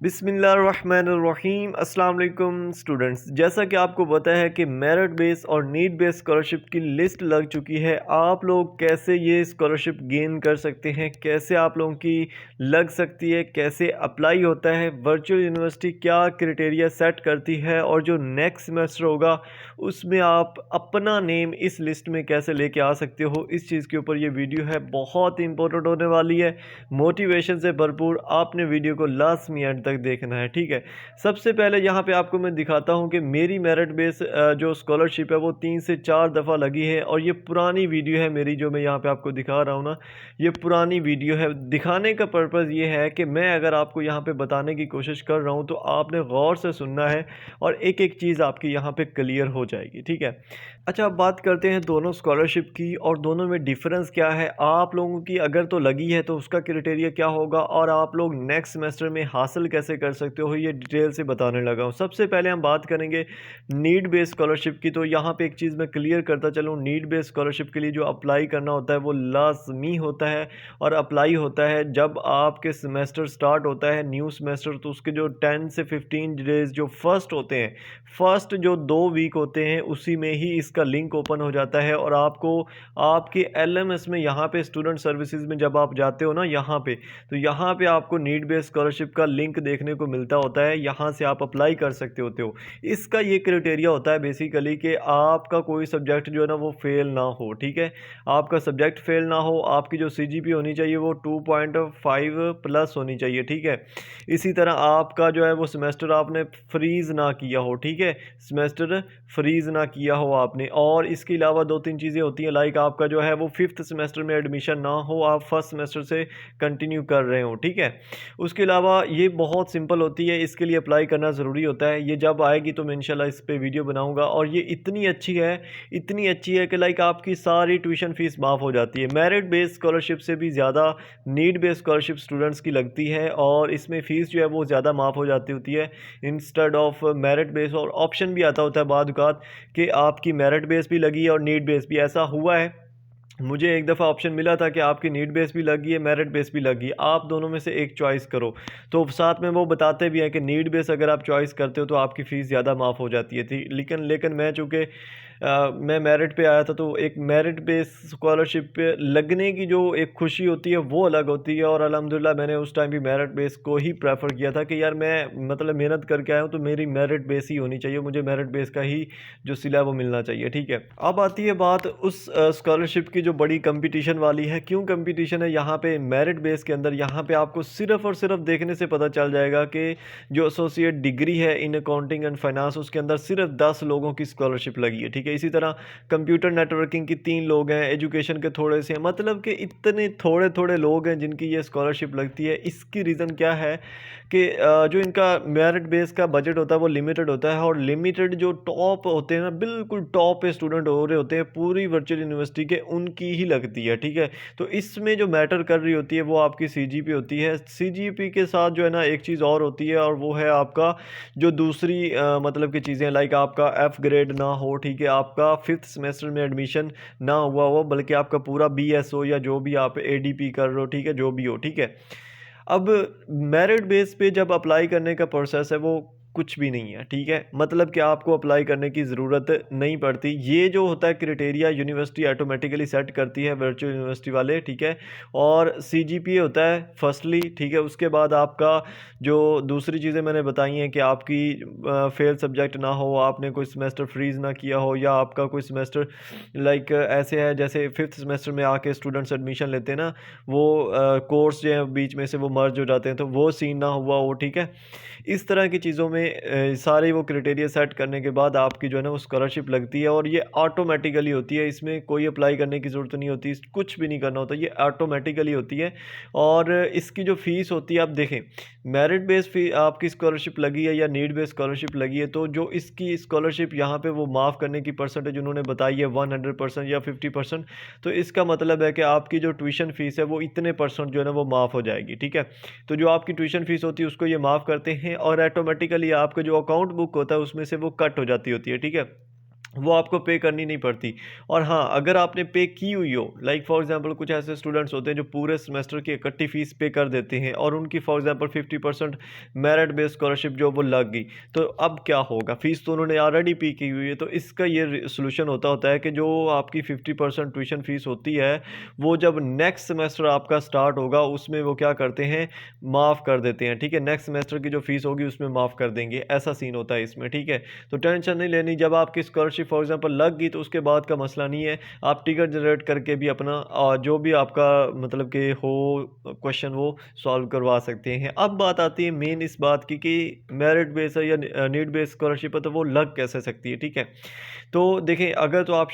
बिस्मिल्लाहिर्रहमानिर्रहीम अस्सलाम वालेकुम स्टूडेंट्स। जैसा कि आपको पता है कि मेरिट बेस और नीड बेस स्कॉलरशिप की लिस्ट लग चुकी है। आप लोग कैसे ये स्कॉलरशिप गेन कर सकते हैं, कैसे आप लोगों की लग सकती है, कैसे अप्लाई होता है, वर्चुअल यूनिवर्सिटी क्या क्राइटेरिया सेट करती है और जो नेक्स्ट सेमेस्टर होगा उसमें आप अपना नेम इस लिस्ट में कैसे लेके आ सकते हो, इस चीज़ के ऊपर ये वीडियो है। बहुत इंपॉर्टेंट होने वाली है, मोटिवेशन से भरपूर। आपने वीडियो को लास्ट में एंड तक देखना है, ठीक है। सबसे पहले यहाँ पे आपको मैं दिखाता हूँ कि मेरी मेरिट बेस जो स्कॉलरशिप है वो 3 से 4 दफ़ा लगी है और ये पुरानी वीडियो है मेरी, जो मैं यहाँ पे आपको दिखा रहा हूँ ना, ये पुरानी वीडियो है। दिखाने का पर्पज़ ये है कि मैं अगर आपको यहाँ पे बताने की कोशिश कर रहा हूँ तो आपने गौर से सुनना है और एक एक चीज़ आपकी यहाँ पे क्लियर हो जाएगी, ठीक है। अच्छा, अब बात करते हैं दोनों स्कॉलरशिप की और दोनों में डिफरेंस क्या है। आप लोगों की अगर तो लगी है तो उसका क्राइटेरिया क्या होगा और आप लोग नेक्स्ट सेमेस्टर में हासिल कैसे कर सकते हो, ये डिटेल से बताने लगा हूँ। सबसे पहले हम बात करेंगे नीड बेस्ड स्कॉलरशिप की। तो यहाँ पे एक चीज़ मैं क्लियर करता चलूँ, नीड बेस्ड स्कॉलरशिप के लिए जो अप्लाई करना होता है वो लाजमी होता है और अप्लाई होता है जब आपके सेमेस्टर स्टार्ट होता है, न्यू सेमेस्टर। तो उसके जो 10 से 15 डेज जो फर्स्ट होते हैं, फर्स्ट जो 2 वीक होते हैं, उसी में ही इसका लिंक ओपन हो जाता है और आपको आपके एलएमएस में, यहाँ पे स्टूडेंट सर्विसेज में जब आप जाते हो ना यहाँ पे, तो यहाँ पे आपको नीड बेस्ड स्कॉलरशिप का लिंक देखने को मिलता होता है। यहाँ से आप अप्लाई कर सकते होते हो। इसका ये क्राइटेरिया होता है बेसिकली कि आपका कोई सब्जेक्ट जो है ना वो फेल ना हो, ठीक है। आपका सब्जेक्ट फेल ना हो, आपकी जो सीजीपी होनी चाहिए वो 2.5 प्लस होनी चाहिए, ठीक है। इसी तरह आपका जो है वो सेमेस्टर आपने फ्रीज़ ना किया हो, ठीक है। सेमेस्टर फ्रीज़ ना किया हो आपने। और इसके अलावा 2-3 चीज़ें होती हैं, लाइक आपका जो है वो 5th सेमेस्टर में एडमिशन ना हो, आप फर्स्ट सेमेस्टर से कंटिन्यू कर रहे हो, ठीक है। उसके अलावा ये बहुत सिंपल होती है, इसके लिए अप्लाई करना ज़रूरी होता है। ये जब आएगी तो मैं इंशाल्लाह इस पे वीडियो बनाऊंगा। और ये इतनी अच्छी है, इतनी अच्छी है कि लाइक आपकी सारी ट्यूशन फ़ीस माफ़ हो जाती है। मेरिट बेस्ड स्कॉलरशिप से भी ज़्यादा नीड बेस्ड स्कॉलरशिप स्टूडेंट्स की लगती है और इसमें फ़ीस जो है वो ज़्यादा माफ़ हो जाती होती है इंस्टेड ऑफ मेरिट बेस। और ऑप्शन भी आता होता है बाद औक़ात कि आपकी मेरिट बेस भी लगी है और नीड बेस भी। ऐसा हुआ है, मुझे एक दफ़ा ऑप्शन मिला था कि आपकी नीड बेस भी लगी है, मेरिट बेस भी लगी है, आप दोनों में से एक चॉइस करो। तो साथ में वो बताते भी हैं कि नीड बेस अगर आप चॉइस करते हो तो आपकी फ़ीस ज़्यादा माफ़ हो जाती है थी। लेकिन मैं चूँकि मैं मेरिट पे आया था, तो एक मेरिट बेस स्कॉलरशिप पे लगने की जो एक खुशी होती है वो अलग होती है। और अल्हम्दुलिल्लाह मैंने उस टाइम भी मेरिट बेस को ही प्रेफर किया था कि यार मैं मतलब मेहनत करके आया हूँ तो मेरी मेरिट बेस ही होनी चाहिए, मुझे मेरिट बेस का ही जो सिला है वो मिलना चाहिए, ठीक है। अब आती है बात उस स्कॉलरशिप की जो बड़ी कंपटीशन वाली है। क्यों कंपटीशन है यहाँ पे मेरिट बेस के अंदर? यहाँ पे आपको सिर्फ और सिर्फ देखने से पता चल जाएगा कि जो एसोसिएट डिग्री है इन अकाउंटिंग एंड फाइनेंस, उसके अंदर सिर्फ 10 लोगों की स्कॉलरशिप लगी है, ठीक है। इसी तरह कंप्यूटर नेटवर्किंग की 3 लोग हैं, एजुकेशन के थोड़े से हैं, मतलब कि इतने थोड़े थोड़े लोग हैं जिनकी ये स्कॉलरशिप लगती है। इसकी रीज़न क्या है कि जो इनका मेरिट बेस का बजट होता है वो लिमिटेड होता है और लिमिटेड जो टॉप होते हैं ना, बिल्कुल टॉप पे स्टूडेंट हो रहे होते हैं पूरी वर्चुअल यूनिवर्सिटी के, उनकी ही लगती है, ठीक है। तो इसमें जो मैटर कर रही होती है वो आपकी सीजीपी होती है। सीजीपी के साथ जो है ना एक चीज़ और होती है और वो है आपका जो दूसरी मतलब की चीज़ें, लाइक आपका एफ ग्रेड ना हो, ठीक है, आपका 5th सेमेस्टर में एडमिशन ना हुआ हो, बल्कि आपका पूरा बीएस हो या जो भी आप एडीपी कर रहे हो, ठीक है, जो भी हो, ठीक है। अब मेरिट बेस पे जब अप्लाई करने का प्रोसेस है वो कुछ भी नहीं है, ठीक है। मतलब कि आपको अप्लाई करने की ज़रूरत नहीं पड़ती। ये जो होता है क्राइटेरिया यूनिवर्सिटी ऑटोमेटिकली सेट करती है, वर्चुअल यूनिवर्सिटी वाले, ठीक है। और सीजीपीए होता है फर्स्टली, ठीक है। उसके बाद आपका जो दूसरी चीज़ें मैंने बताई हैं कि आपकी फेल सब्जेक्ट ना हो, आपने कोई सेमेस्टर फ्रीज़ ना किया हो, या आपका कोई सेमेस्टर लाइक ऐसे है जैसे 5th सेमेस्टर में आके स्टूडेंट्स एडमिशन लेते हैं ना, वो कोर्स जो है बीच में से वो मर्ज हो जाते हैं, तो वो सीन ना हुआ हो, ठीक है। इस तरह की चीज़ों में सारे वो क्राइटेरिया सेट करने के बाद आपकी जो है ना वो स्कॉलरशिप लगती है और ये ऑटोमेटिकली होती है। इसमें कोई अप्लाई करने की ज़रूरत नहीं होती, कुछ भी नहीं करना होता, ये ऑटोमेटिकली होती है। और इसकी जो फ़ीस होती है, आप देखें, मेरिट बेस फी आपकी स्कॉलरशिप लगी है या नीड बेस स्कॉलरशिप लगी है, तो जो इसकी स्कॉलरशिप यहाँ पे वो माफ़ करने की परसेंटेज उन्होंने बताई है 100% या 50%। तो इसका मतलब है कि आपकी जो ट्यूशन फ़ीस है वो इतने परसेंट जो है ना वो माफ़ हो जाएगी, ठीक है। तो जो आपकी ट्यूशन फ़ीस होती है उसको ये माफ़ करते हैं और ऑटोमेटिकली आपका जो अकाउंट बुक होता है उसमें से वो कट हो जाती होती है, ठीक है। वो आपको पे करनी नहीं पड़ती। और हाँ, अगर आपने पे की हुई हो, लाइक फॉर एग्जांपल कुछ ऐसे स्टूडेंट्स होते हैं जो पूरे सेमेस्टर की इकट्ठी फ़ीस पे कर देते हैं और उनकी for example 50% merit based scholarship जो वो लग गई, तो अब क्या होगा? फ़ीस तो उन्होंने ऑलरेडी पे की हुई है, तो इसका ये सॉल्यूशन होता है कि जो आपकी 50% ट्यूशन फ़ीस होती है, वो जब नेक्स्ट सेमेस्टर आपका स्टार्ट होगा उसमें वो क्या करते हैं, माफ़ कर देते हैं, ठीक है? नेक्स्ट सेमेस्टर की जो फ़ीस होगी उसमें माफ़ कर देंगे, ऐसा सीन होता है इसमें, ठीक है? तो टेंशन नहीं लेनी, जब आपकी स्कॉलरशिप फॉर एग्जांपल लग गई तो उसके बाद का मसला नहीं है, आप टिकट जनरेट करके भी अपना जो भी आपका मतलब कि हो क्वेश्चन वो सॉल्व करवा सकते हैं। अब बात आती है मेन इस बात की कि मेरिट बेस है या नीड बेस्ड स्कॉलरशिप है, तो वो लग कैसे सकती है, ठीक है? तो देखिए, अगर तो आप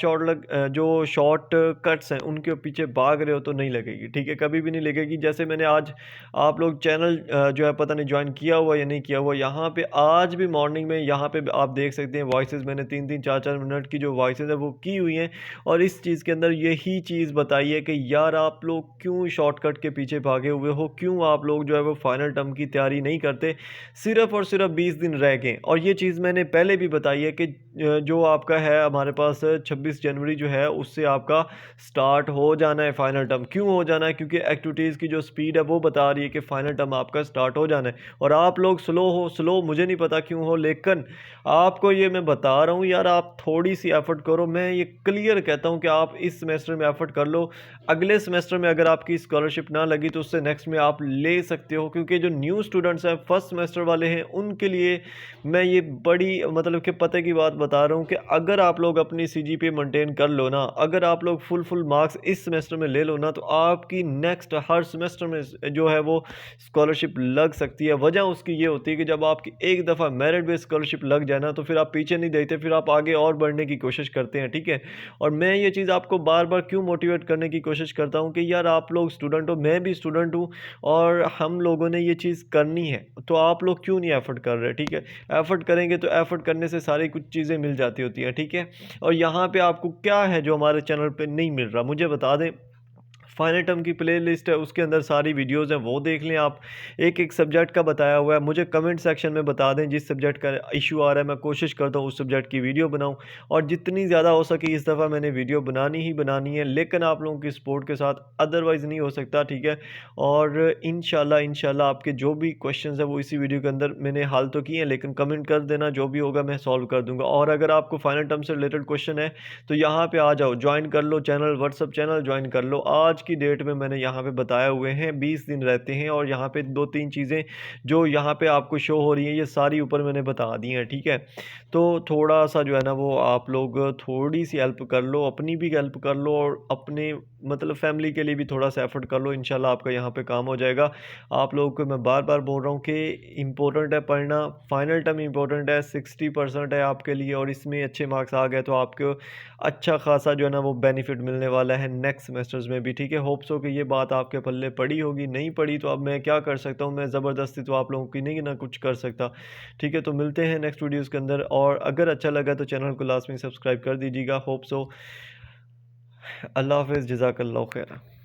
जो शॉर्ट कट्स हैं उनके पीछे भाग रहे हो तो नहीं लगेगी, ठीक है? कभी भी नहीं लगेगी। जैसे मैंने आज आप लोग चैनल जो है पता नहीं ज्वाइन किया हुआ या नहीं किया हुआ, यहाँ पे आज भी मॉर्निंग में यहाँ पे आप देख सकते हैं वॉइसेस मैंने 3-3 4-4 मिनट की जो वॉइसेस है वो की हुई हैं, और इस चीज़ के अंदर यही चीज़ बताई है कि यार आप लोग क्यों शॉर्टकट के पीछे भागे हुए हो, क्यों आप लोग जो है वो फाइनल टर्म की तैयारी नहीं करते, सिर्फ और सिर्फ 20 दिन रह गए। और ये चीज़ मैंने पहले भी बताई है कि जो आपका है हमारे पास 26 जनवरी जो है उससे आपका स्टार्ट हो जाना है फाइनल टर्म। क्यों हो जाना है? क्योंकि एक्टिविटीज़ की जो स्पीड है वो बता रही है कि फाइनल टर्म आपका स्टार्ट हो जाना है, और आप लोग स्लो मुझे नहीं पता क्यों हो, लेकिन आपको ये मैं बता रहा हूँ यार, आप थोड़ी सी एफर्ट करो। मैं ये क्लियर कहता हूँ कि आप इस सेमेस्टर में एफर्ट कर लो, अगले सेमेस्टर में अगर आपकी स्कॉलरशिप ना लगी तो उससे नेक्स्ट में आप ले सकते हो, क्योंकि जो न्यू स्टूडेंट्स हैं फर्स्ट सेमेस्टर वाले हैं उनके लिए मैं ये बड़ी मतलब कि पते की बात बता रहा हूँ कि अगर आप लोग अपनी सीजीपीए मेंटेन कर लो ना, अगर आप लोग फुल मार्क्स इस सेमेस्टर में ले लो ना, तो आपकी नेक्स्ट हर सेमेस्टर में जो है वो स्कॉलरशिप लग सकती है। वजह उसकी ये होती है कि जब आपकी एक दफ़ा मेरिट बेस्ड स्कॉलरशिप लग जाए ना, तो फिर आप पीछे नहीं देखते, फिर आप आगे और बढ़ने की कोशिश करते हैं, ठीक है? और मैं ये चीज़ आपको बार बार क्यों मोटिवेट करने की कोशिश करता हूँ कि यार आप लोग स्टूडेंट हो, मैं भी स्टूडेंट हूँ, और हम लोगों ने ये चीज़ करनी है, तो आप लोग क्यों नहीं एफर्ट कर रहे, ठीक है? एफर्ट करेंगे तो एफर्ट करने से सारी कुछ चीज़ें मिल जाती होती हैं, ठीक है? और यहाँ पे आपको क्या है जो हमारे चैनल पे नहीं मिल रहा, मुझे बता दें। फाइनल टर्म की प्लेलिस्ट है, उसके अंदर सारी वीडियोज़ हैं, वो देख लें आप। एक सब्जेक्ट का बताया हुआ है, मुझे कमेंट सेक्शन में बता दें जिस सब्जेक्ट का इशू आ रहा है, मैं कोशिश करता हूँ उस सब्जेक्ट की वीडियो बनाऊँ, और जितनी ज़्यादा हो सके इस दफ़ा मैंने वीडियो बनानी ही बनानी है, लेकिन आप लोगों की सपोर्ट के साथ अदरवाइज़ नहीं हो सकता, ठीक है? और इंशाल्लाह आपके जो भी क्वेश्चंस हैं वो इसी वीडियो के अंदर मैंने हल तो किए हैं, लेकिन कमेंट कर देना, जो भी होगा मैं सॉल्व कर दूँगा। और अगर आपको फाइनल टर्म से रिलेटेड क्वेश्चन है तो यहाँ पे आ जाओ, ज्वाइन कर लो चैनल, व्हाट्सअप चैनल ज्वाइन कर लो। आज की डेट में मैंने यहाँ पे बताए हुए हैं 20 दिन रहते हैं, और यहाँ पे 2-3 चीज़ें जो यहाँ पे आपको शो हो रही हैं ये सारी ऊपर मैंने बता दी हैं, ठीक है? तो थोड़ा सा जो है ना वो आप लोग थोड़ी सी हेल्प कर लो, अपनी भी हेल्प कर लो, और अपने मतलब फैमिली के लिए भी थोड़ा सा एफर्ट कर लो, इंशाल्लाह आपका यहाँ पे काम हो जाएगा। आप लोगों को मैं बार बार बोल रहा हूँ कि इम्पोर्टेंट है पढ़ना, फाइनल टर्म इम्पोर्टेंट है, 60% है आपके लिए, और इसमें अच्छे मार्क्स आ गए तो आपको अच्छा खासा जो है ना वो बेनिफिट मिलने वाला है नेक्स्ट सेमेस्टर्स में भी, ठीक है? होप्स हो कि ये बात आपके पल्ले पड़ी होगी, नहीं पड़ी तो अब मैं क्या कर सकता हूँ, मैं ज़बरदस्ती तो आप लोगों की नहीं ना कुछ कर सकता, ठीक है? तो मिलते हैं नेक्स्ट वीडियोज़ के अंदर, और अगर अच्छा लगा तो चैनल को लास्ट में सब्सक्राइब कर दीजिएगा। होप्स हो। अल्लाह हाफ़िज़, जज़ाकल्लाह खैर।